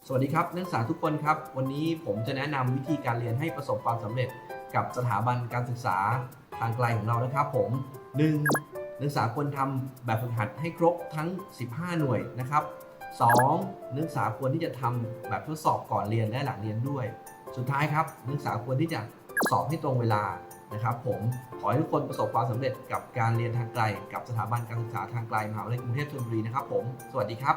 สวัสดีครับนักศึกษาทุกคนครับวันนี้ผมจะแนะนำวิธีการเรียนให้ประสบความสำเร็จกับสถาบันการศึกษาทางไกลของเรานะครับผม 1. นักศึกษาควรทำแบบฝึกหัดให้ครบทั้ง15หน่วยนะครับ 2. นักศึกษาควรที่จะทำแบบทดสอบก่อนเรียนและหลังเรียนด้วยสุดท้ายครับนักศึกษาควรที่จะสอบให้ตรงเวลานะครับผมขอให้ทุกคนประสบความสำเร็จกับการเรียนทางไกลกับสถาบันการศึกษาทางไกลมหาวิทยาลัยกรุงเทพธนบุรีนะครับผมสวัสดีครับ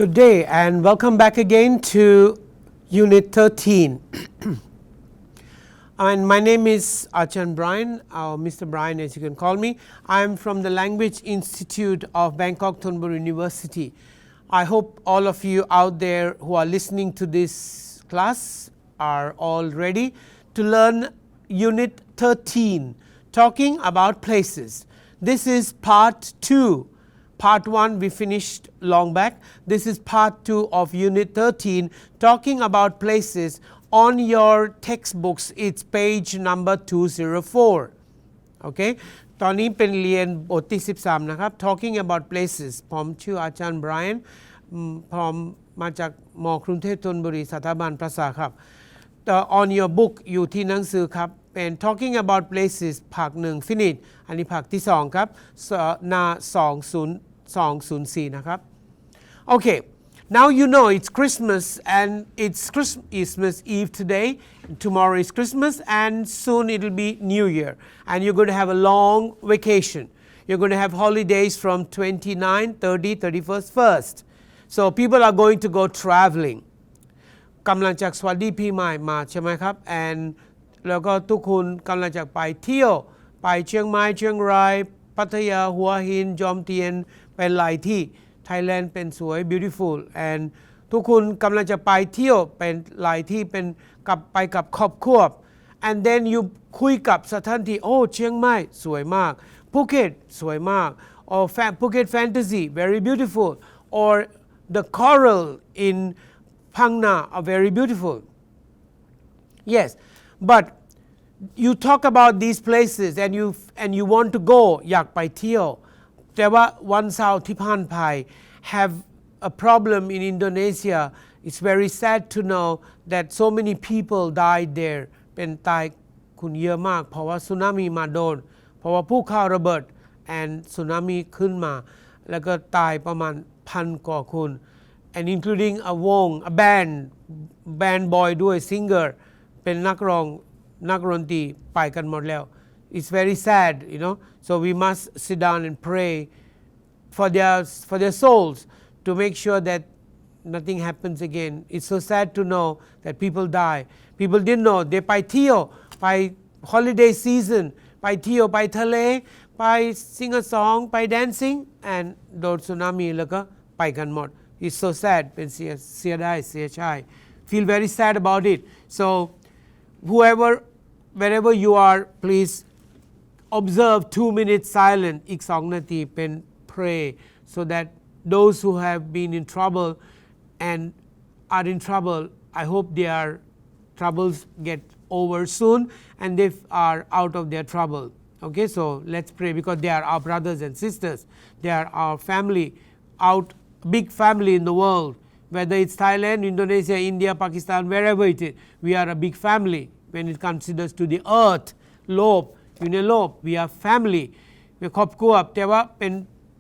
Good day and welcome back again to Unit 13. And my name is Achan Brian, or Mr. Brian as you can call me. I am from the Language Institute of Bangkok Thonburi University. I hope all of you out there who are listening to this class are all ready to learn Unit 13, talking about places. This is part 2. Part 1 we finished long back. This is part 2 of Unit 13 talking about places. On your textbooks it's page number 204. Okay ตอนนี้เป็นเรียนบทที่13นะครับ talking about places ผมชื่ออาจารย์ไบรอันผมมาจากม.กรุงเทพธนบุรีสถาบันภาษาครับon your book อยู่ที่หนังสือครับเป็น talking about places ภาค1 finish อันนี้ภาคที่2ครับหน้า204นะครับ Okay now you know it's Christmas and it's Christmas Eve today tomorrow is Christmas and soon it'll be New Year and you're going to have a long vacation you're going to have holidays from 29 30 31st 1st so people are going to go traveling กำลังจากสวัสดีปีใหม่มาใช่ไหมครับ and แล้วก็ทุกคนกำลังจะไปเที่ยวไปเชียงใหม่เชียงรายพัทยาหัวหินจอมเทียนเป็นหลายที่ Thailand เป็นสวย beautiful and ทุกคนกำลังจะไปเที่ยวเป็นหลายที่เป็นไปกับครอบครัว and then you คุยกับสถานที่โอ้เชียงใหม่สวยมากภูเก็ตสวยมาก or Phuket Fantasy very beautiful or the coral in Phang Na are very beautiful yes but you talk about these places and you want to go อยากไปเที่ยวแต่ว่าวันเสาร์ที่ผ่านไป have a problem in Indonesia it's very sad to know that so many people died there เป็นตายคุณเยอะมากเพราะว่าสึนามิมาโดนเพราะว่าภูเขาระเบิด and สึนามิขึ้นมาแล้วก็ตายประมาณ1,000 กว่าคน and including a band boy ด้วย singer เป็นนักร้องนักดนตรีไปกันหมดแล้ว it's very sad you know so we must sit down and pray for their souls to make sure that nothing happens again it's so sad to know that people die people didn't know they ไปเที่ยวไป holiday season ไปเที่ยวไปทะเลไป sing a song ไป dancing and โดนสึนามิแล้วก็ไปกันหมด it's so sad เป็นเสียดายเสียใจ feel very sad about it so wherever you are please observe 2 minutes silent อีก2 นาทีเป็น pray so that those who have been in trouble and are in trouble I hope their troubles get over soon and they are out of their trouble okay so let's pray because they are our brothers and sisters they are our family big family in the world whether it's Thailand Indonesia India Pakistan wherever it is we are a big family when it considers to the earth โลกอยู่ในโลก we are family เป็นครอบครัวแต่ว่าเป็น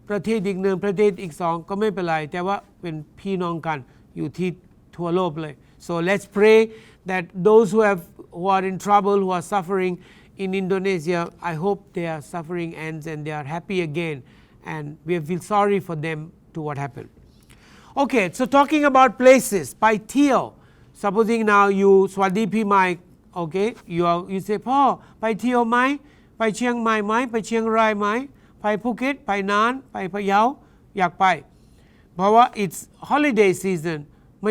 ประเทศอีกหนึ่งประเทศอีก2ก็ไม่เป็นไรแต่ว่าเป็นพี่น้องกันอยู่ที่ทั่วโลกเลย so let's pray that those who are in trouble who are suffering in Indonesia I hope their suffering ends and they are happy again and we feel sorry for them to what happened okay so talking about places ไปเที่ยว supposing now you สวัสดีปีใหม่okay you say พ่อไปเที่ยวไหมไปเชียงใหม่ไหมไปเชียงรายไหมไปภูเก็ตไปน่านไปพะเยาอยากไปเพราะว่า it's holiday season ไ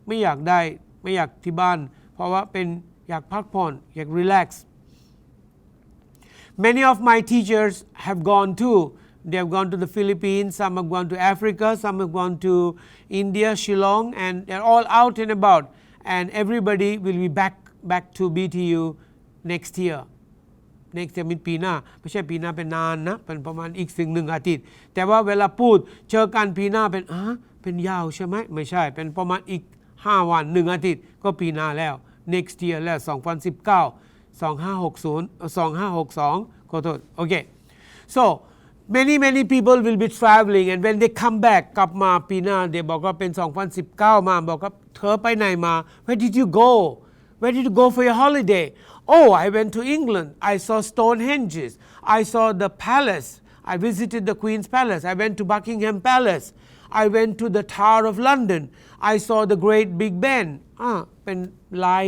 ม่อยากได้ไม่อยากที่บ้านเพราะว่าเป็นอยากพักผ่อนอยาก relax many of my teachers have gone too they have gone to the Philippines, some have gone to Africa, some have gone to India, Shillong, and they're all out and about. And everybody will be back to BTU next year. next year ปีหน้าไม่ใช่ปีหน้าเป็นนานนะเป็นประมาณอีก1 อาทิตย์แต่ว่าเวลาพูดเจอกันปีหน้าเป็นยาวใช่ไหมไม่ใช่เป็นประมาณอีก5 วัน1 อาทิตย์ก็ปีหน้าแล้ว next year แล้ว2019 2562ขอโทษโอเค so many people will be traveling and when they come back กลับมาปีหน้าเดี๋ยวบอกว่าเป็น2019มาบอกว่าเธอไปไหนมา where did you go for your holiday oh I went to England I saw Stonehenges I saw the palace I visited the Queen's Palace I went to Buckingham Palace I went to the Tower of London I saw the Great Big Ben เป็นลาย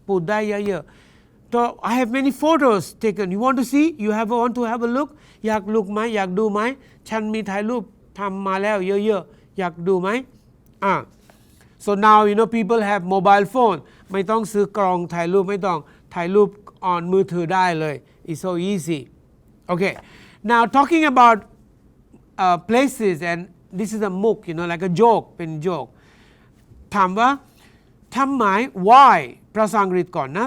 พูดได้เยอะๆ so I have many photos taken you want to see you want to have a look อยากลุกไหมอยากดูไหมฉันมีถ่ายรูปทำมาแล้วเยอะๆอยากดูไหมso now people have mobile phone ไม่ต้องซื้อกล้องถ่ายรูปไม่ต้องถ่ายรูปon มือถือได้เลย it's so easy okay now talking about places and this is a มุก like a joke เป็น joke ถามว่าทำไม why ภาษาอังกฤษก่อนนะ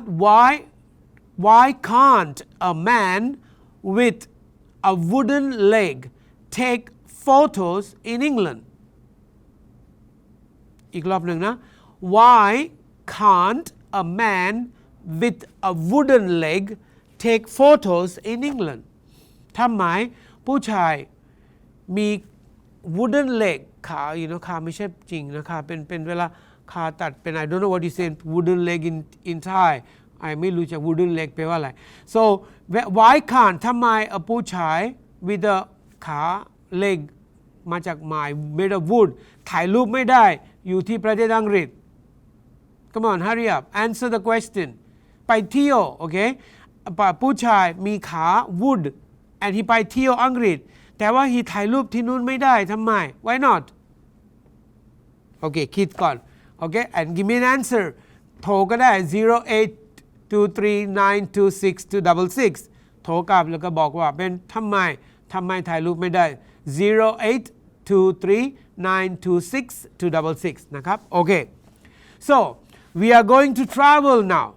why can't a man with a wooden leg take photos in England อีกรอบหนึ่งนะ why can't a man with a wooden leg take photos in England ทำไมผู้ชายมี wooden leg ขาขาไม่ใช่จริงนะขาเป็นเวลาขาตัดเป็น I don't know what you say wooden leg in Thai ไม่รู้จัก wooden leg แปลว่าอะไร so why can't ทำไมผู้ชาย with a ขา leg มาจากไม้ made of wood ถ่ายรูปไม่ได้อยู่ที่ประเทศอังกฤษ come on hurry up answer the question ไปเที่ยวโอเคผู้ชายมีขา wood and he ไปเที่ยวอังกฤษแต่ว่า he ถ่ายรูปที่นู้นไม่ได้ทำไม why not โอเคคิดก่อนโอเค and give me an answer โทรก็ได้ 0823926266 โทรกลับแล้วก็บอกว่าเป็นทำไมถ่ายรูปไม่ได้ 0823926266 นะครับโอเค so we are going to travel now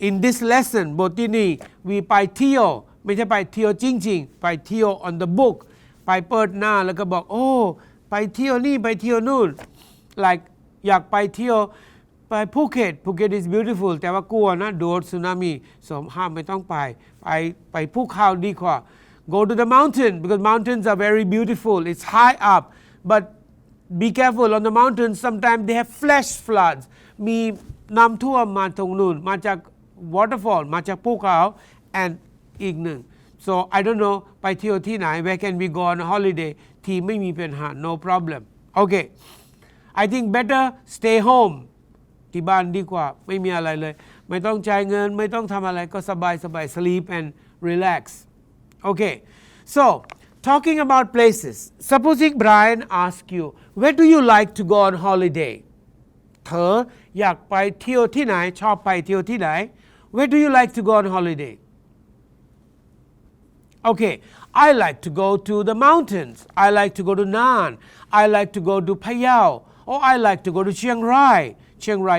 in this lesson บทที่นี้ we ไปเที่ยวไม่ใช่ไปเที่ยวจริงๆไปเที่ยว on the book ไปเปิดหน้าแล้วก็บอกโอ้ไปเที่ยวนี่ไปเที่ยวนู่น like อยากไปเที่ยวไปภูเก็ต is beautiful แต่ว่ากลัวนะโดนสึนามิห้ามไม่ต้องไปภูเขาดีกว่า go to the mountain because mountains are very beautiful it's high up but be careful on the mountains sometimes they have flash floods มีน้ำท่วมมาตรงนู้นมาจาก waterfall มาจากภูเขา and อีกหนึ่ง so I don't know ไปเที่ยวที่ไหน where can we go on a holiday ที่ไม่มีปัญหา no problem okay I think better stay home ที่บ้านดีกว่าไม่มีอะไรเลยไม่ต้องจ่ายเงินไม่ต้องทำอะไรก็สบาย sleep and relax okay so talking about places supposing Brian asks you where do you like to go on holiday เธออยากไปเที่ยวที่ไหนชอบไปเที่ยวที่ไหน where do you like to go on holiday okay I like to go to the mountains I like to go to Nan I like to go to Payao or I like to go to Chiang Rai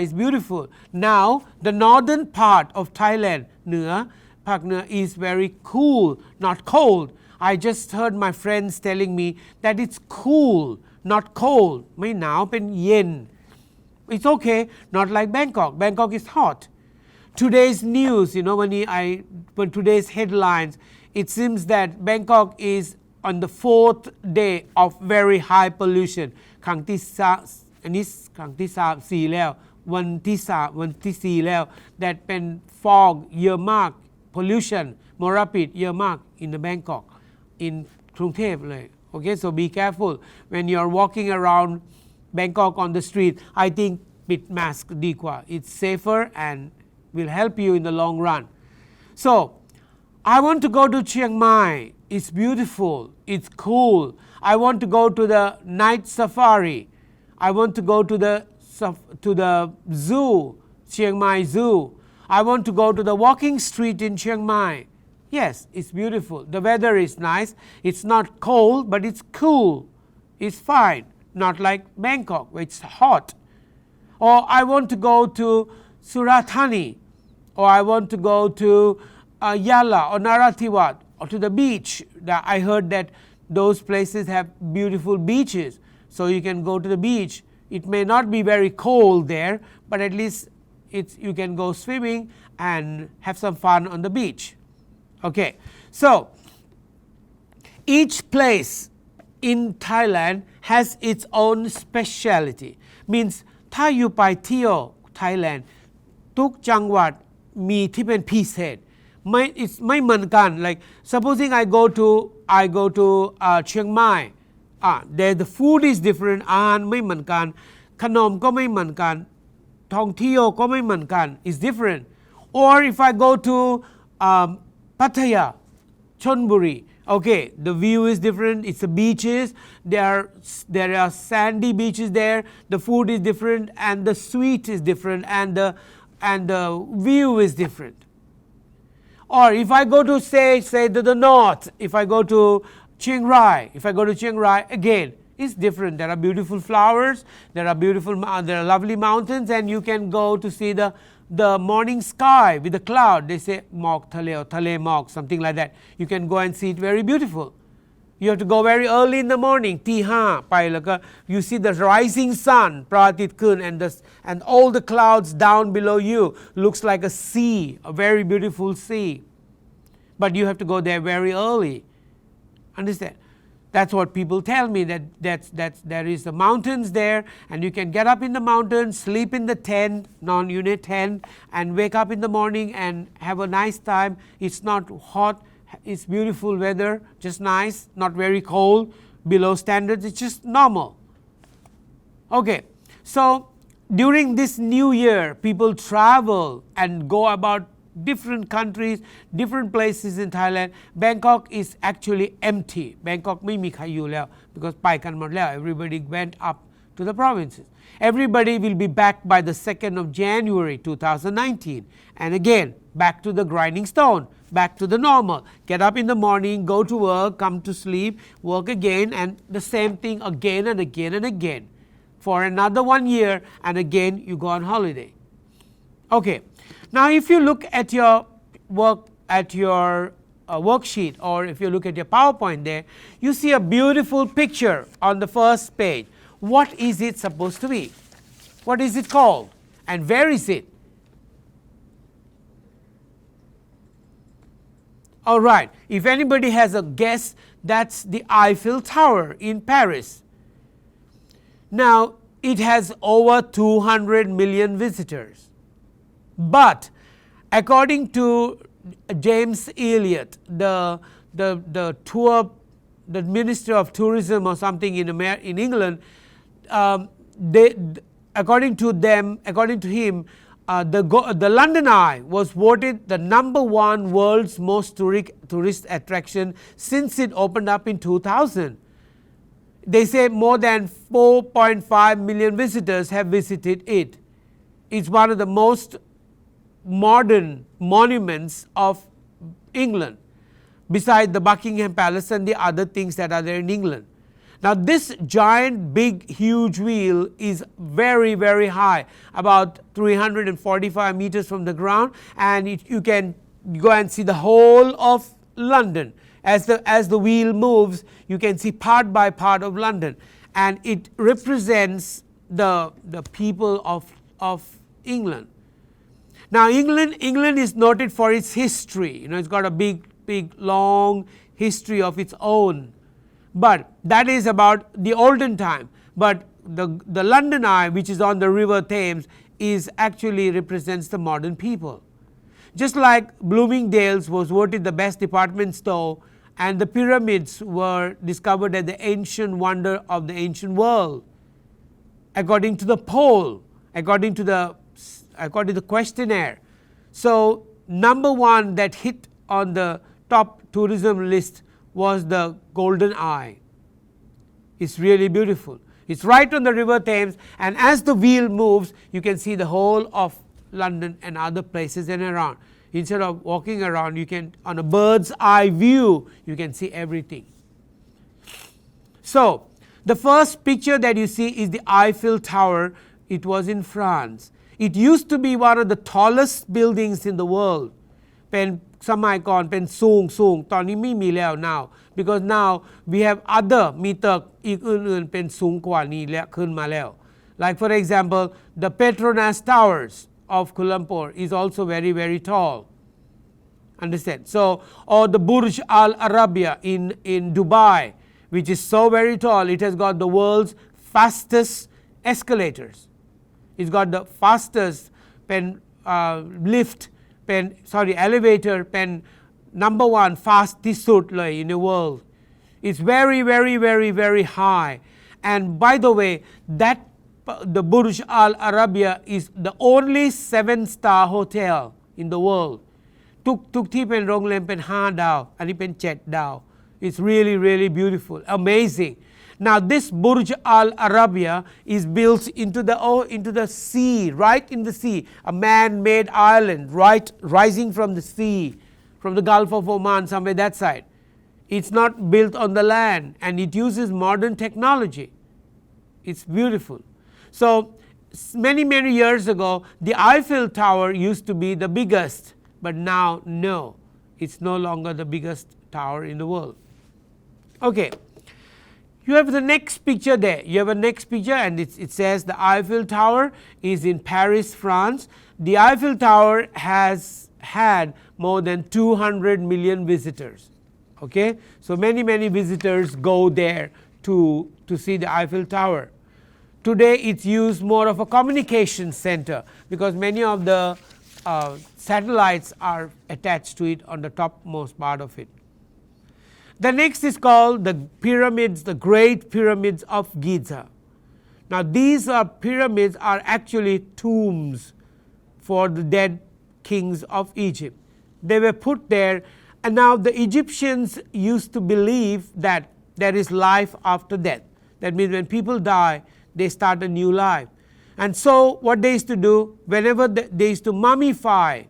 is beautiful now the northern part of Thailand เหนือภาคเหนือ is very cool not cold I just heard my friends telling me that it's cool not cold ไม่หนาวเป็นเย็น it's okay not like Bangkok is hot today's news when today's headlines it seems that Bangkok is on the 4th day of very high pollution ครั้งที่อันนี้ครั้งที่4แล้ววันที่4แล้ว that เป็น fog เยอะมาก pollution มลพิษเยอะมาก in the Bangkok in กรุงเทพเลย okay so be careful when you are walking around Bangkok on the street I think ปิด mask ดีกว่า it's safer and will help you in the long run so I want to go to Chiang Mai it's beautiful it's cool I want to go to the night safari I want to go to the zoo Chiang Mai Zoo I want to go to the walking street in Chiang Mai Yes, it's beautiful. The weather is nice. It's not cold, but it's cool. It's fine. Not like Bangkok, where it's hot. Or I want to go to Surathani, or I want to go to Yala or Narathiwat, or to the beach. I heard that those places have beautiful beaches, so you can go to the beach. It may not be very cold there, but at least you can go swimming and have some fun on the beach. Okay, so each place in Thailand has its own speciality. Means ถ้าอยู่ไปเที่ยว Thailand ทุกจังหวัดมีที่เป็นพิเศษไม่เหมือนกัน like supposing I go to Chiang Mai there the food is different อาหารไม่เหมือนกันขนมก็ไม่เหมือนกันท่องเที่ยวก็ไม่เหมือนกัน is different. Or if I go to Pattaya, Chonburi, okay, the view is different. It's the beaches. There are sandy beaches there. The food is different, and the sweet is different, and the view is different. Or if I go to say to the north, if I go to Chiang Rai, again, it's different. There are beautiful flowers. There are lovely mountains, and you can go to see the morning sky with the cloud. They say Mok Thale or Thale Mok, something like that. You can go and see it very beautiful. You have to go very early in the morning, ตีห้าไปแล้วก็ you see the rising sun พระอาทิตย์ขึ้น and all the clouds down below you looks like a sea, a very beautiful sea. But you have to go there very early. Understand? That's what people tell me, that there is the mountains there, and you can get up in the mountains, sleep in the tent, non-unit tent, and wake up in the morning and have a nice time. It's not hot, it's beautiful weather, just nice, not very cold, below standards, it's just normal. Okay, so during this new year, people travel and go about different countries, different places in Thailand. Bangkok is actually empty. Bangkok ไม่มีใครอยู่แล้ว because ไปกันหมดแล้ว everybody went up to the provinces. Everybody will be back by the 2nd of January 2019. And again, back to the grinding stone, back to the normal. Get up in the morning, go to work, come to sleep, work again, and the same thing again and again and again. For another 1 year, and again you go on holiday. Okay. Now, if you look at your worksheet, or if you look at your PowerPoint there, you see a beautiful picture on the first page. What is it supposed to be? What is it called? And where is it? All right. If anybody has a guess, that's the Eiffel Tower in Paris. Now, it has over 200 million visitors. But according to James Elliott, the Minister of Tourism or something in England, according to him, the London Eye was voted the number 1 world's most tourist attraction since it opened up in 2000. They say more than 4.5 million visitors have visited it. It's one of the most modern monuments of England, besides the Buckingham Palace and the other things that are there in England. Now, this giant, big, huge wheel is very, very high, about 345 meters from the ground, and you can go and see the whole of London. As the wheel moves, you can see part by part of London, and it represents the people of England. Now, England is noted for its history. It's got a big, long history of its own. But that is about the olden time. But the London Eye, which is on the River Thames, actually represents the modern people. Just like Bloomingdale's was voted the best department store, and the pyramids were discovered as the ancient wonder of the ancient world. According to the poll, according to the questionnaire. So, number 1 that hit on the top tourism list was the Golden Eye. It's really beautiful. It's right on the River Thames, and as the wheel moves, you can see the whole of London and other places and around. Instead of walking around, you can, on a bird's eye view, you can see everything. So, the first picture that you see is the Eiffel Tower. It was in France. It used to be one of the tallest buildings in the world. เป็นสมัยก่อนเป็นสูงตอนนี้ไม่มีแล้ว now because now we have other มีตึกอีกอื่นๆเป็นสูงกว่านี้และขึ้นมาแล้ว like for example the Petronas Towers of Kuala Lumpur is also very very tall. Understand? So or the Burj Al Arabia in Dubai, which is so very tall, it has got the world's fastest escalators. It's got the fastest lift เป็น elevator เป็น number one fast ที่สุดเลย in the world. It's very very very very high. And by the way, that the Burj Al Arabia is the only 7-star hotel in the world. ทุกที่เป็นโรงแรมเป็น5 ดาว อันนี้เป็น7 ดาว It's really really beautiful, amazing. Now this Burj Al Arabia is built into the sea, right in the sea, a man-made island right rising from the sea, from the Gulf of Oman, somewhere that side. It's not built on the land and it uses modern technology. It's beautiful. So many years ago, the Eiffel Tower used to be the biggest, but now no, it's no longer the biggest tower in the world. Okay. You have the next picture there. You have a next picture and it says the Eiffel Tower is in Paris, France. The Eiffel Tower has had more than 200 million visitors. Okay, so many visitors go there to see the Eiffel Tower. Today it's used more of a communication center because many of the satellites are attached to it on the topmost part of it. The next is called the pyramids, the Great Pyramids of Giza. Now these pyramids are actually tombs for the dead kings of Egypt. They were put there, and now the Egyptians used to believe that there is life after death. That means when people die, they start a new life. And so what they used to do, whenever they used to mummify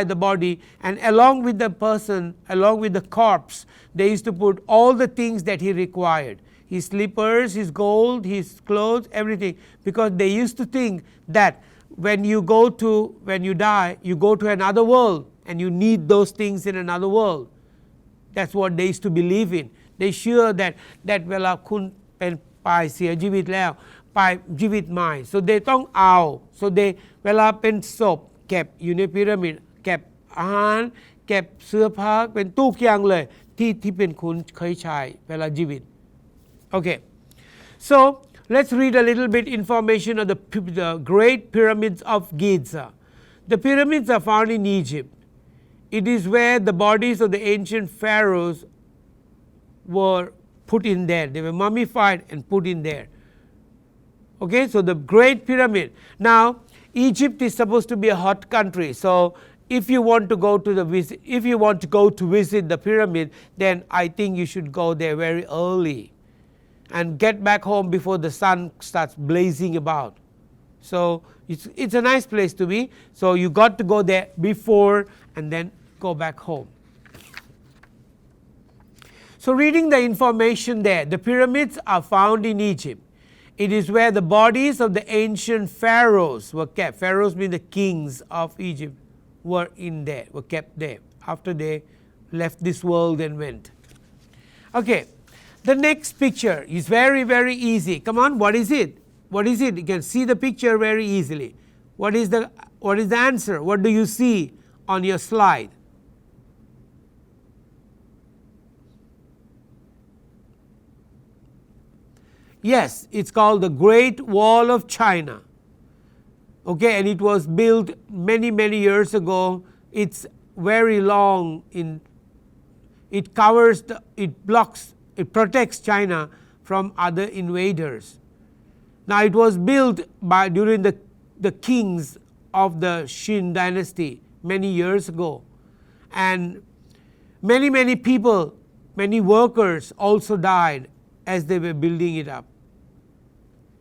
the body, and along with the person, along with the corpse, they used to put all the things that he required, his slippers, his gold, his clothes, everything, because they used to think that when you die, you go to another world and you need those things in another world. That's what they used to believe in. They sure that เวลาคุณเป็นไปเสียชีวิตแล้วไปชีวิตใหม่ so they ต้องเอา so they เวลาเป็นศพเก็บอยู่ในพีระมิดเก็บอาหารเก็บเสื้อผ้าเป็นตู้เคียงเลยที่เป็นคุณเคยใช้เวลาชีวิต Okay, so let's read a little bit information of the Great Pyramids of Giza. The pyramids are found in Egypt. It is where the bodies of the ancient pharaohs were put in there. They were mummified and put in there. Okay, so the Great Pyramid. Now Egypt is supposed to be a hot country, so if you want to go to visit the pyramid, then I think you should go there very early and get back home before the sun starts blazing about. So it's a nice place to be, so you got to go there before and then go back home. So reading the information there, the pyramids are found in Egypt. It is where the bodies of the ancient pharaohs were kept. Pharaohs mean the kings of Egypt were kept there after they left this world and went. Okay, the next picture is very very easy. Come on, what is it? What is it? You can see the picture very easily. What is the answer? What do you see on your slide? Yes, it's called the Great Wall of China. Okay, and it was built many years ago. It's very long. It protects China from other invaders. Now it was built during the kings of the Qin dynasty many years ago, and many people, many workers also died as they were building it up.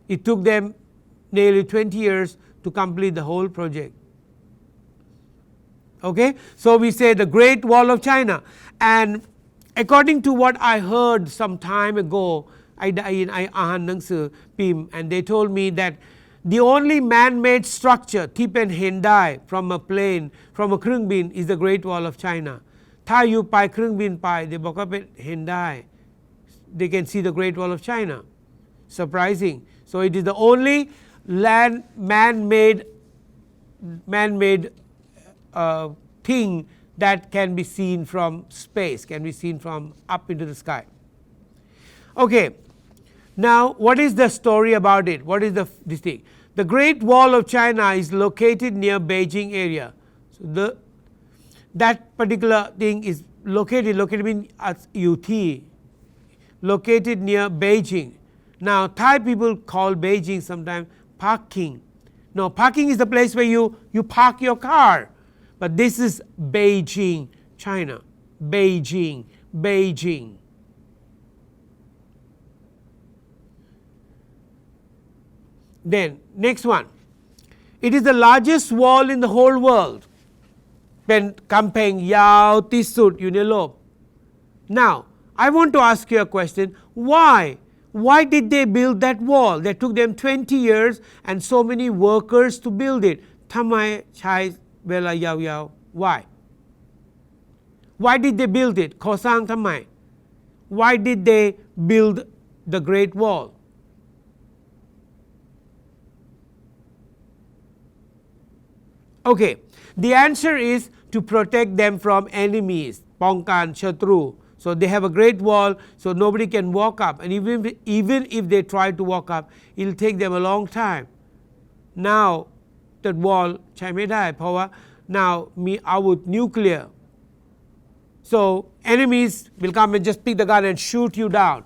It took them nearly 20 years to complete the whole project. Okay, so we say the Great Wall of China, and according to what I heard some time ago, Iอ่านหนังสือพิมพ์ and they told me that the only man-made structure ที่เป็นเห็นได้ from a plane from a เครื่องบิน is the Great Wall of China ถ้าอยู่ไปเครื่องบินไป they บอกว่าเป็นเห็นได้ they can see the Great Wall of China. Surprising. So it is the only man-made thing that can be seen from space, can be seen from up into the sky. Okay, now what is the story about it? What is this thing? The Great Wall of China is located near Beijing area. So that particular thing is located means at UT, located near Beijing. Now Thai people call Beijing sometimes parking. No, parking is the place where you park your car. But this is Beijing, China. Beijing. Then next one. It is the largest wall in the whole world. เป็นกำแพงยาวที่สุดอยู่ในโลก Now, I want to ask you a question. Why did they build that wall? That took them 20 years and so many workers to build it. ทำไมใช้เวลายาวๆ Why did they build it? ก่อสร้างทำไม Why did they build the Great Wall? Okay, the answer is to protect them from enemies. ป้องกันศัตรู So they have a great wall, so nobody can walk up. And even if they try to walk up, it'll take them a long time. Now, that wall ใช้ไม่ได้เพราะว่า now มีอาวุธ nuclear. So enemies will come and just pick the gun and shoot you down.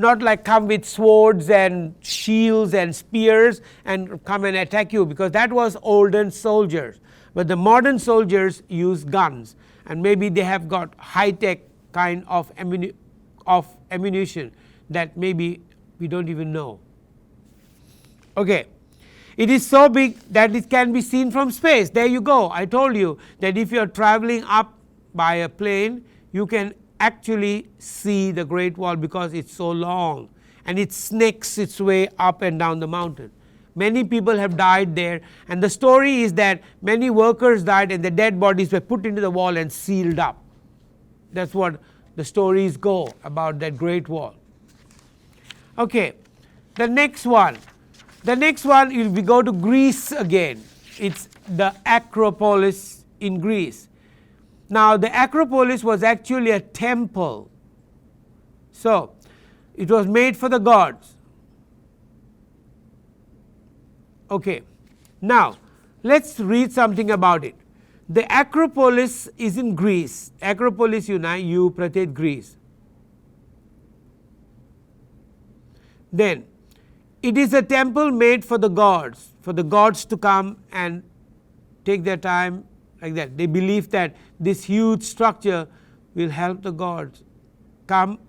Not like come with swords and shields and spears and come and attack you, because that was olden soldiers. But the modern soldiers use guns, and maybe they have got high-tech kind of ammunition that maybe we don't even know. Okay, it is so big that it can be seen from space. There you go. I told you that if you are traveling up by a plane, you can actually see the Great Wall because it's so long and it snakes its way up and down the mountain. Many people have died there, and the story is that many workers died and the dead bodies were put into the wall and sealed up. That's what the stories go about that Great Wall. Okay, the next one is we go to Greece again. It's the Acropolis in Greece. Now the Acropolis was actually a temple, so it was made for the gods. Okay, now let's read something about it. The Acropolis is in Greece. Acropolis อยู่ประเทศ Greece. Then it is a temple made for the gods to come and take their time like that. They believe that this huge structure will help the gods come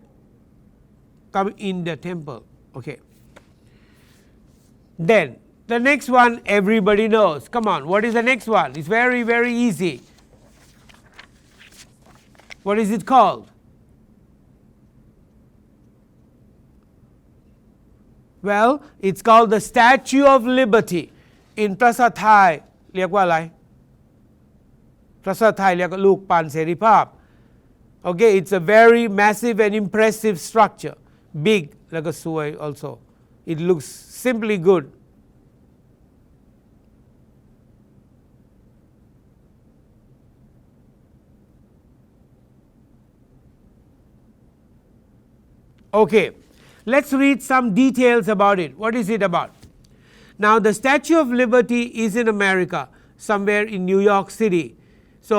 in the temple. Okay. Then the next one everybody knows. Come on, what is the next one? It's very, very easy. What is it called? Well, it's called the Statue of Liberty. In ภาษาไทยเรียกว่าอะไร ภาษาไทยเรียกว่าลูกปั้นเสรีภาพ Okay, it's a very massive and impressive structure. Big แล้วก็สวย also. It looks simply good. Okay, let's read some details about it. What is it about? Now, the Statue of Liberty is in America, somewhere in New York City. So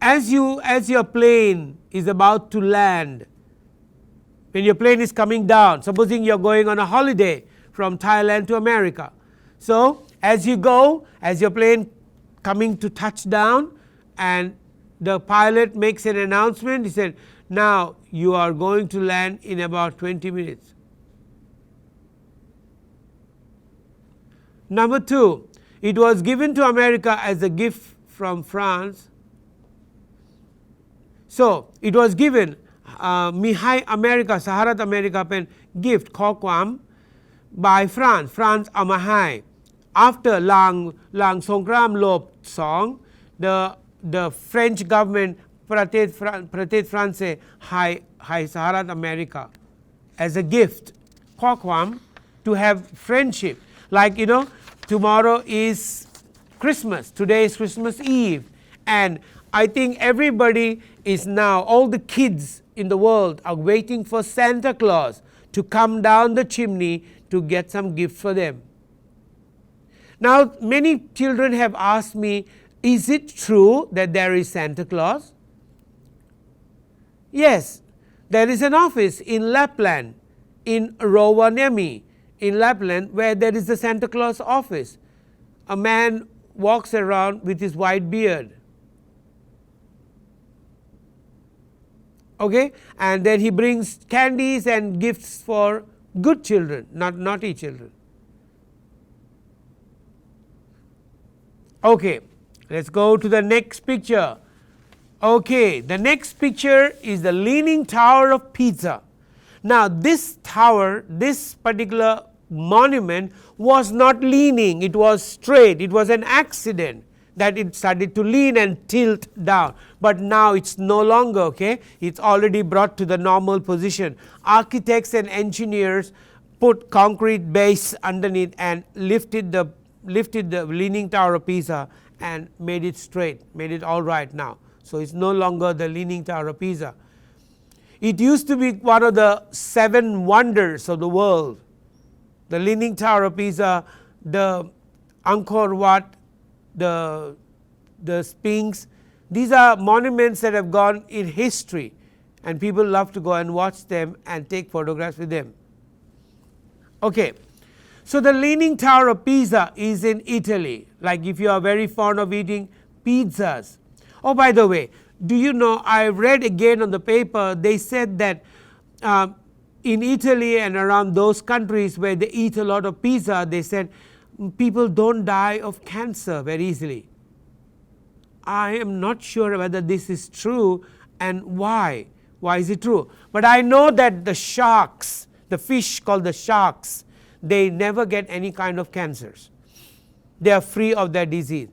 as your plane is about to land, when your plane is coming down, supposing you're going on a holiday from Thailand to America. So as you go, as your plane coming to touch down, and the pilot makes an announcement, he said, now you are going to land in about 20 minutes. Number 2, it was given to America as a gift from France so it was given มีให้อเมริกาสหรัฐอเมริกาเป็น gift ข้อความ by France France เอามาให้ after หลังสงครามโลก2 the French government ประเทศฝรั่งเศสให้สหรัฐอเมริกา as a gift ข้อความ to have friendship like tomorrow is Christmas, today is Christmas Eve, and I think everybody is now, all the kids in the world are waiting for Santa Claus to come down the chimney to get some gifts for them. Now many children have asked me, is it true that there is Santa Claus? Yes, there is an office in Lapland, in Rovaniemi, in Lapland, where there is the Santa Claus office. A man walks around with his white beard. Okay, and then he brings candies and gifts for good children, not naughty children. Okay, let's go to the next picture. Okay, the next picture is the Leaning Tower of Pisa. Now this tower, this particular monument was not leaning, it was straight. It was an accident that it started to lean and tilt down, but now it's no longer, okay, it's already brought to the normal position. Architects and engineers put concrete base underneath and lifted the Leaning Tower of Pisa and made it straight, made it all right now. So it's no longer the Leaning Tower of Pisa. It used to be one of the 7 wonders of the world. The Leaning Tower of Pisa, the Angkor Wat, the Sphinx, these are monuments that have gone in history, and people love to go and watch them and take photographs with them. Okay, so the Leaning Tower of Pisa is in Italy, like if you are very fond of eating pizzas. Oh, by the way, do you know, I read again on the paper, they said that in Italy and around those countries where they eat a lot of pizza, they said people don't die of cancer very easily. I am not sure whether this is true and why. Why is it true? But I know that the sharks, the fish called the sharks, they never get any kind of cancers. They are free of that disease.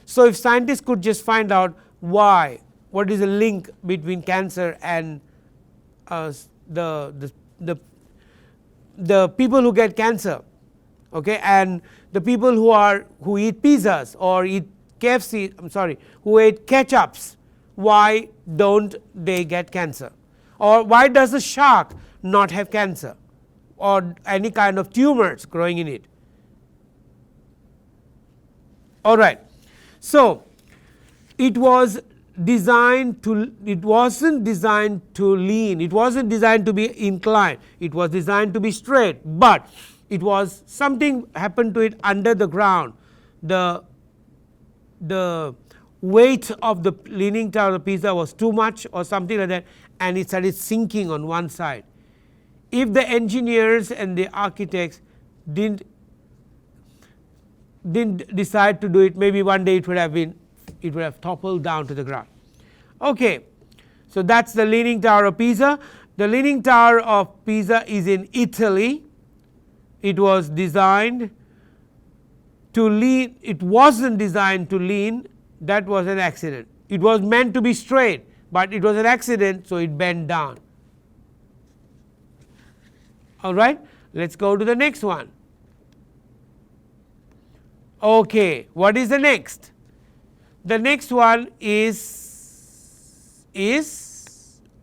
So if scientists could just find out why, what is the link between cancer and the people who get cancer, okay, and the people who eat pizzas or eat KFC, who ate ketchups, why don't they get cancer? Or why does the shark not have cancer or any kind of tumors growing in it? All right, so it wasn't designed to lean, it wasn't designed to be inclined, it was designed to be straight, but it was something happened to it under the ground. The weight of the Leaning Tower of Pisa was too much or something like that, and it started sinking on one side. If the engineers and the architects didn't decide to do it, maybe one day it would have toppled down to the ground. Okay, so that's the Leaning Tower of Pisa. The Leaning Tower of Pisa is in Italy. It was designed to lean, it wasn't designed to lean, that was an accident. It was meant to be straight, but it was an accident, so it bent down. All right, let's go to the next one. Okay, what is the next? The next one is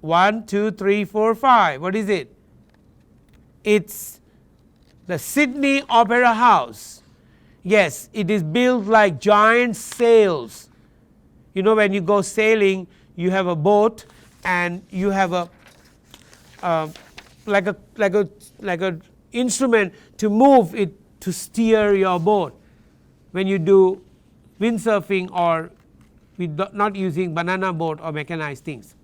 1, 2, 3, 4, 5. What is it? It's the Sydney Opera House. Yes, it is built like giant sails. You know, when you go sailing, you have a boat and you have a like a instrument to move it to steer your boat when you do windsurfing or with not using banana boat or mechanized things.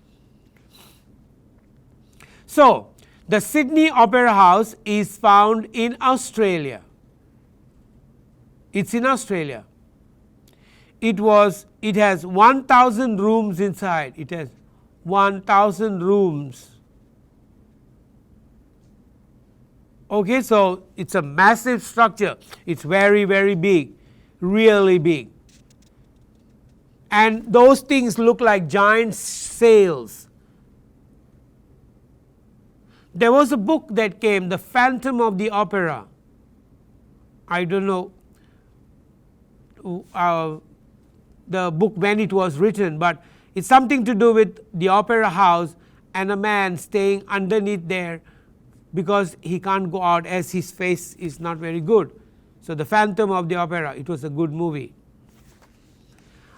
So the Sydney Opera House is found in Australia. It's in Australia. It has 1,000 rooms inside. It has 1,000 rooms. Okay, so it's a massive structure. It's very, very big, really big. And those things look like giant sails. There was a book that came, The Phantom of the Opera. I don't know the book when it was written, but it's something to do with the opera house and a man staying underneath there because he can't go out as his face is not very good. So The Phantom of the Opera, it was a good movie.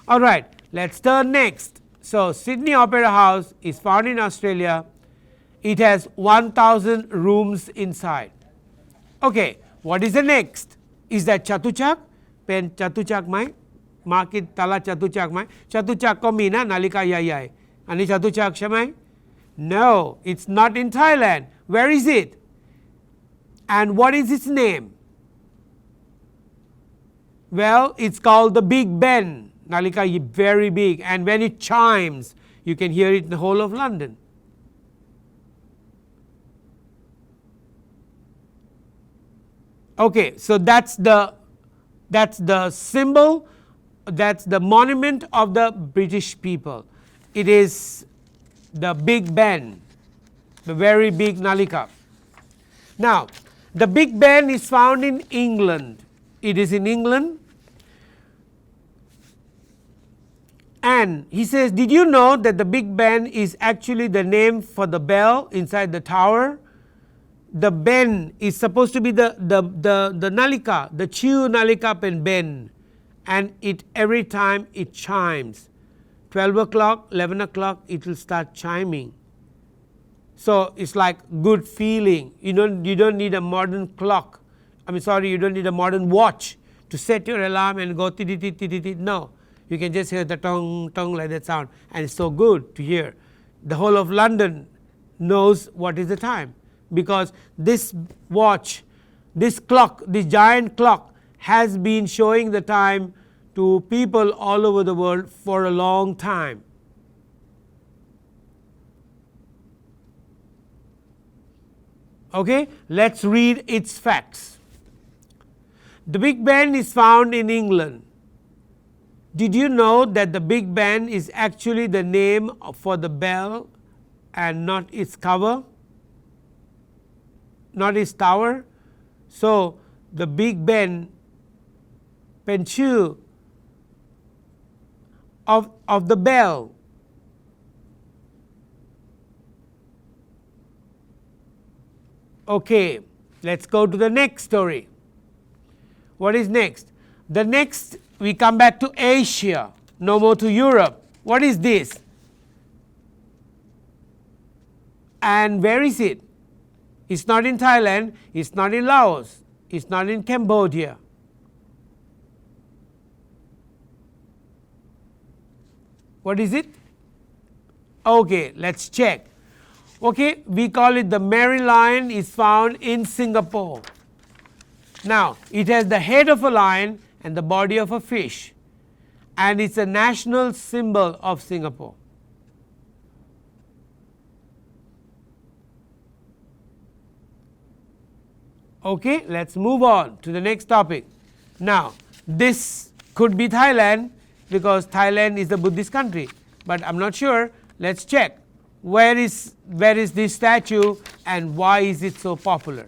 All right, let's turn next. So Sydney Opera House is found in Australia. It has 1,000 rooms inside. Okay, what is the next? Is that Chatuchak? Pen Chatuchak ไหม Market ตลาด Chatuchak ไหม Chatuchak ก็มีนะนาฬิกาใหญ่ๆอันนี้ Chatuchak ใช่ไหม No, it's not in Thailand. Where is it? And what is its name? Well, it's called the Big Ben. นาฬิกา very big, and when it chimes, you can hear it in the whole of London. Okay, so that's the symbol, that's the monument of the British people. It is the Big Ben, the very big nalika. Now, the Big Ben is found in England. It is in England. And he says, did you know that the Big Ben is actually the name for the bell inside the tower? The ben is supposed to be the nalika, the chiu nalika pen ben, and it every time it chimes, 12 o'clock, 11 o'clock, it will start chiming. So it's like good feeling. You don't need a modern clock. You don't need a modern watch to set your alarm and go ti-ti-ti-ti-ti. No, you can just hear the tong tong like that sound, and it's so good to hear. The whole of London knows what is the time, because this watch, this clock, this giant clock has been showing the time to people all over the world for a long time. Okay, let's read its facts. The Big Ben is found in England. Did you know that the Big Ben is actually the name for the bell and not its cover? Not its tower. So the Big Ben, penchu of the bell. Okay, let's go to the next story. What is next? The next, we come back to Asia, no more to Europe. What is this? And where is it? It's not in Thailand, it's not in Laos, it's not in Cambodia. What is it? Okay, let's check. Okay, we call it the Mary Lion, is found in Singapore. Now, it has the head of a lion and the body of a fish, and it's a national symbol of Singapore. Okay, let's move on to the next topic. Now, this could be Thailand, because Thailand is a Buddhist country, but I'm not sure. Let's check. Where is this statue and why is it so popular?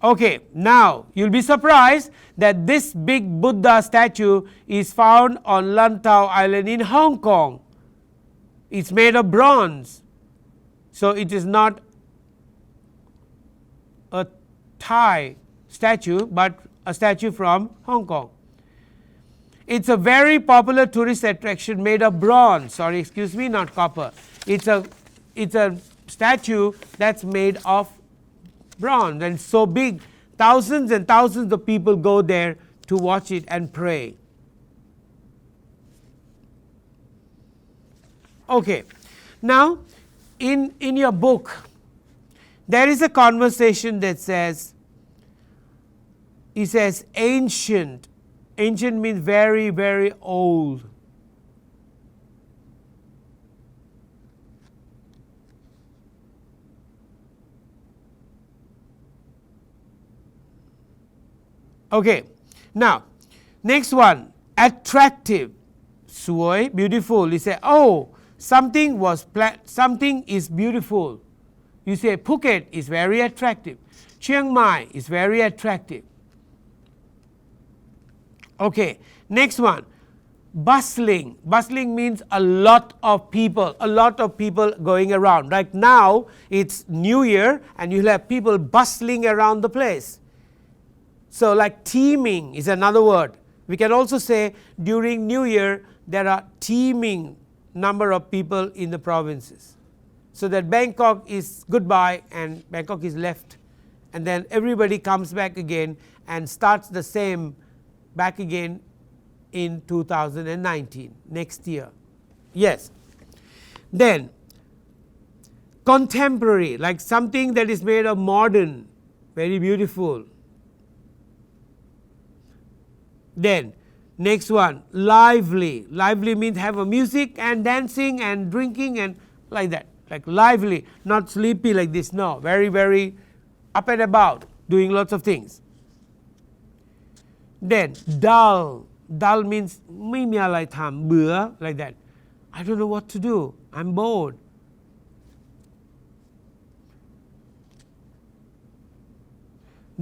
Okay, now you'll be surprised that this big Buddha statue is found on Lantau Island in Hong Kong. It's made of bronze, so it is not a Thai statue but a statue from Hong Kong. It's a very popular tourist attraction made of bronze. Sorry, excuse me, not copper. It's a statue that's made of bronze, and so big, thousands and thousands of people go there to watch it and pray. Okay, now in your book there is a conversation that says He says ancient. Ancient means very, very old. Okay, now next one, attractive. สวย beautiful. You say, oh, something is beautiful. You say Phuket is very attractive. Chiang Mai is very attractive. Okay, next one, bustling. Bustling means a lot of people going around. Like now it's New Year and you'll have people bustling around the place. So like teeming is another word. We can also say during New Year there are teeming number of people in the provinces. So that Bangkok is goodbye and Bangkok is left, and then everybody comes back again and starts the same back again in 2019, next year. Yes. Then contemporary, like something that is made of modern, very beautiful. Then next one, lively. Lively means have a music and dancing and drinking and like that, like lively, not sleepy like this. No, very, very up and about, doing lots of things. Then dull. Dull means ไม่มีอะไรทำ เบื่อ like that. I don't know what to do. I'm bored.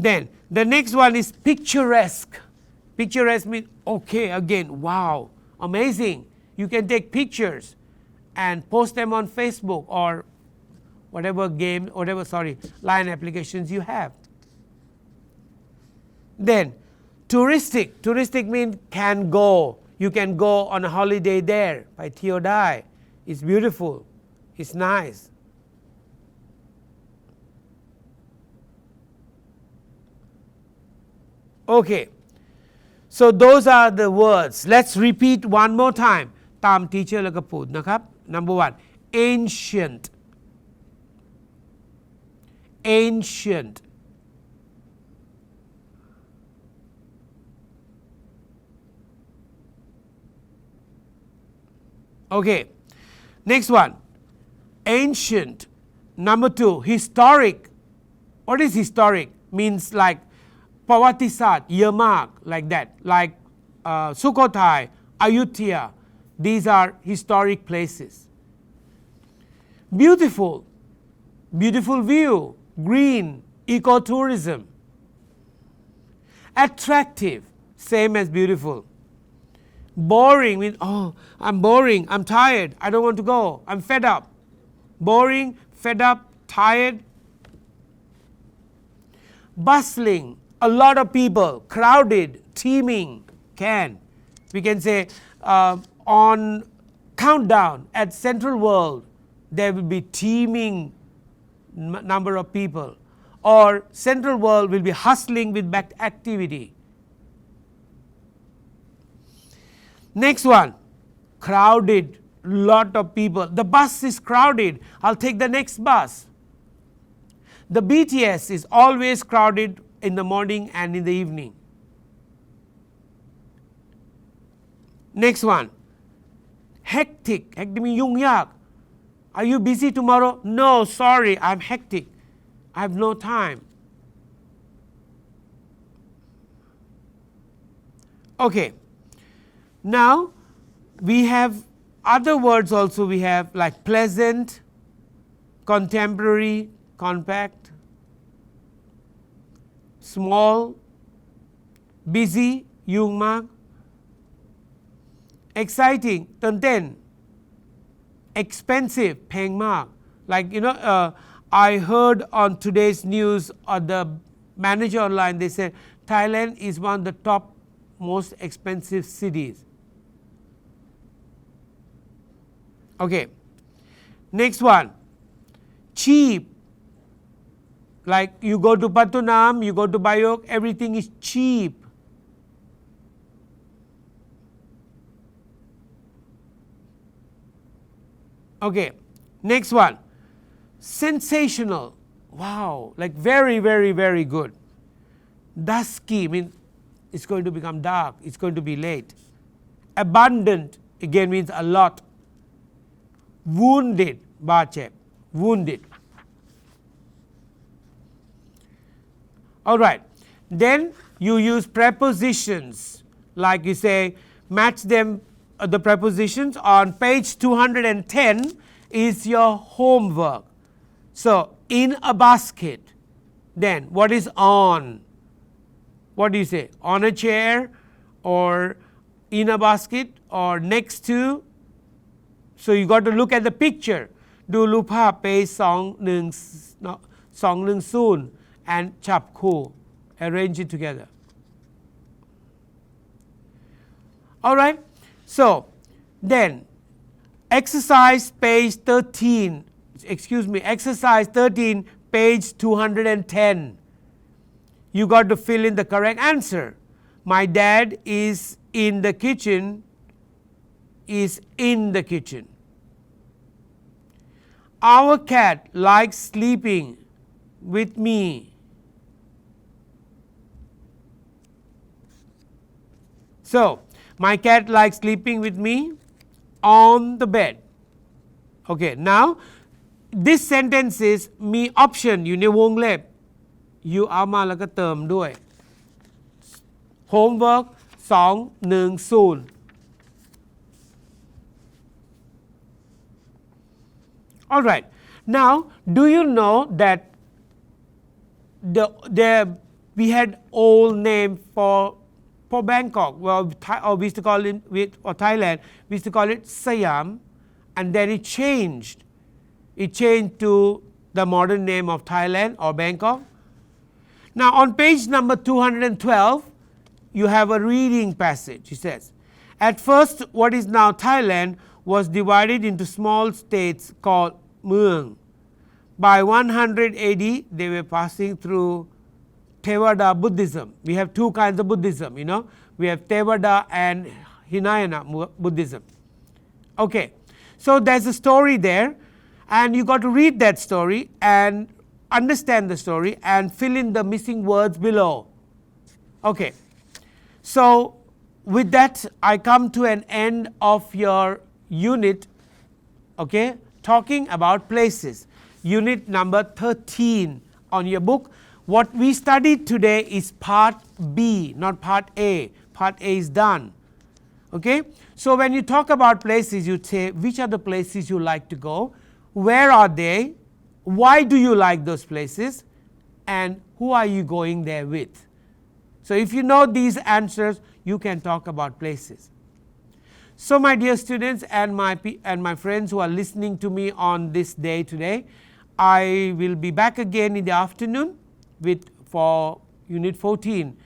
Then the next one is picturesque. Picturesque means okay, again, wow, amazing. You can take pictures and post them on Facebook or whatever line applications you have. Then touristic. Touristic means can go. You can go on a holiday there. ไปเที่ยวได้ It's beautiful. It's nice. Okay. So those are the words. Let's repeat one more time. ตาม teacher แล้วก็พูดนะครับ Number 1, ancient. Ancient. Okay. Next one, ancient. Number 2, historic. What is historic? Means like ประวัติศาสตร์เยอะมาก like that, like Sukhothai, Ayutthaya. These are historic places. Beautiful. Beautiful view. Green. Ecotourism. Attractive. Same as beautiful. Boring means, oh, I'm boring, I'm tired, I don't want to go, I'm fed up. Boring, fed up, tired. Bustling, a lot of people, crowded, teeming. We can say on countdown at Central World there will be teeming number of people, or Central World will be hustling with back activity. Next one, crowded, lot of people. The bus is crowded, I'll take the next bus. The BTS is always crowded in the morning and in the evening. Next one, hectic. Hectic means ยุ่งยาก Are you busy tomorrow? No, sorry, I'm hectic, I have no time. Okay. Now we have other words also. We have like pleasant, contemporary, compact, small, busy, ยุ่งมาก exciting, ตื่นเต้น expensive, แพงมาก like I heard on today's news or the manager online, they said Thailand is one of the top most expensive cities. Okay. Next one, cheap. Like you go to Patunam, you go to Bayok, everything is cheap. Okay. Next one, sensational. Wow, like very, very, very good. Dusky means it's going to become dark, it's going to be late. Abundant again means a lot. Wounded, บาดเจ็บ wounded. Alright, then you use prepositions like you say match them the prepositions on page 210 is your homework. So in a basket, then what is on? What do you say? On a chair or in a basket or next to? So you got to look at the picture. ดูรูปภาพ page 210 and จับคู่ arrange it together. Alright, so then exercise page 13, exercise 13 page 210. You got to fill in the correct answer. My dad is in the kitchen, is in the kitchen. Our cat likes sleeping with me. So, my cat likes sleeping with me on the bed. Okay, now this sentence is มี option อยู่ในวงเล็บ you เอามาแล้วก็เติมด้วย homework 210 Alright, now do you know that we had old name for Bangkok, well, or we used to call it, or Thailand, we used to call it Siam, and then it changed. It changed to the modern name of Thailand or Bangkok. Now on page number 212, you have a reading passage. It says, at first what is now Thailand was divided into small states called Mueang. By 100 AD, they were passing through Theravada Buddhism. We have two kinds of Buddhism, you know. We have Theravada and Hinayana Buddhism. Okay, so there's a story there, and you got to read that story and understand the story and fill in the missing words below. Okay, so with that, I come to an end of your unit, okay, talking about places. Unit number 13 on your book. What we studied today is part B, not part A. Part A is done. Okay? So when you talk about places, you say which are the places you like to go, where are they, why do you like those places, and who are you going there with. So if you know these answers, you can talk about places. So my dear students and my friends who are listening to me on this day today, I will be back again in the afternoon for Unit 14,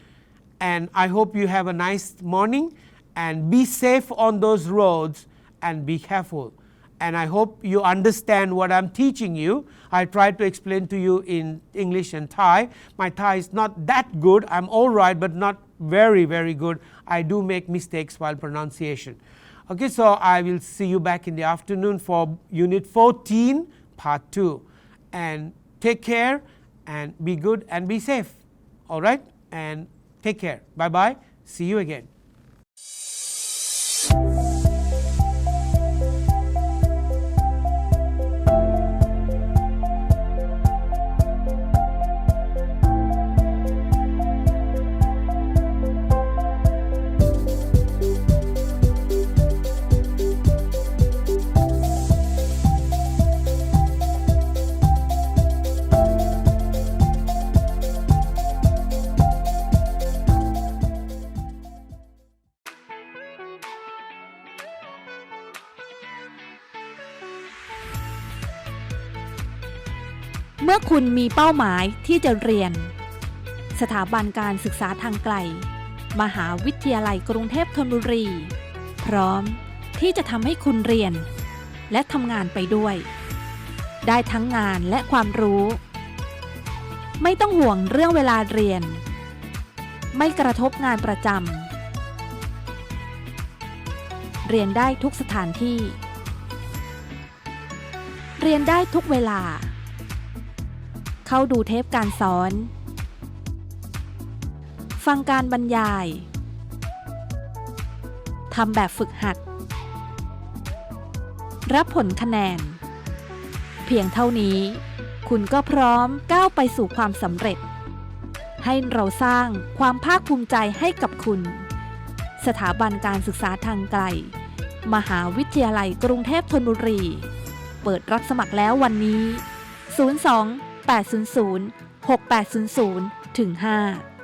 and I hope you have a nice morning and be safe on those roads and be careful. And I hope you understand what I'm teaching you. I tried to explain to you in English and Thai. My Thai is not that good. I'm all right, but not very, very good. I do make mistakes while pronunciation. Okay, so I will see you back in the afternoon for Unit 14, Part 2. And take care and be good and be safe. All right? And take care. Bye-bye. See you again.เมื่อคุณมีเป้าหมายที่จะเรียนสถาบันการศึกษาทางไกลมหาวิทยาลัยกรุงเทพธนบุรีพร้อมที่จะทำให้คุณเรียนและทำงานไปด้วยได้ทั้งงานและความรู้ไม่ต้องห่วงเรื่องเวลาเรียนไม่กระทบงานประจำเรียนได้ทุกสถานที่เรียนได้ทุกเวลาเข้าดูเทปการสอน ฟังการบรรยายทำแบบฝึกหัดรับผลคะแนนเพียงเท่านี้คุณก็พร้อมก้าวไปสู่ความสำเร็จให้เราสร้างความภาคภูมิใจให้กับคุณสถาบันการศึกษาทางไกลมหาวิทยาลัยกรุงเทพธนบุรีเปิดรับสมัครแล้ววันนี้ 02 800 6800 5